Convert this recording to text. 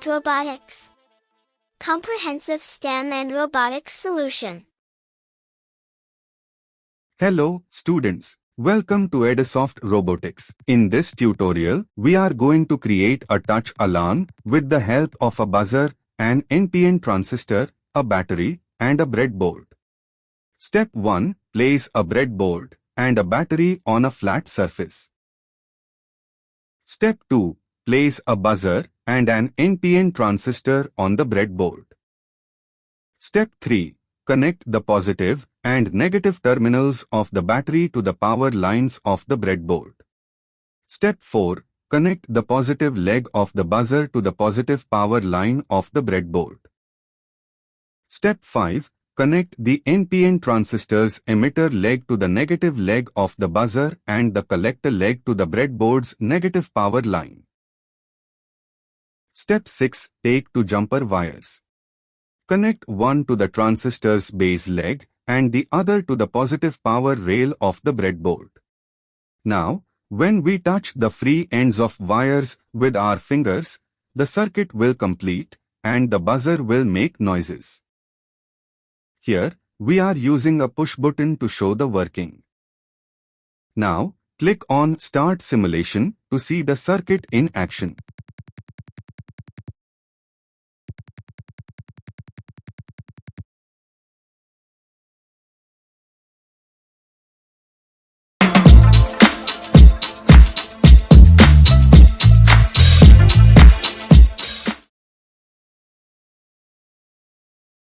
Edusoft Robotix. Comprehensive STEM and robotics solution. Hello, students. Welcome to Edusoft Robotix. In this tutorial, we are going to create a touch alarm with the help of a buzzer, an NPN transistor, a battery, and a breadboard. Step 1. Place a breadboard and a battery on a flat surface. Step 2. Place a buzzer and an NPN transistor on the breadboard. Step 3. Connect the positive and negative terminals of the battery to the power lines of the breadboard. Step 4. Connect the positive leg of the buzzer to the positive power line of the breadboard. Step 5. Connect the NPN transistor's emitter leg to the negative leg of the buzzer and the collector leg to the breadboard's negative power line. Step 6. Take two jumper wires. Connect one to the transistor's base leg and the other to the positive power rail of the breadboard. Now, when we touch the free ends of wires with our fingers, the circuit will complete and the buzzer will make noises. Here, we are using a push button to show the working. Now, click on Start Simulation to see the circuit in action.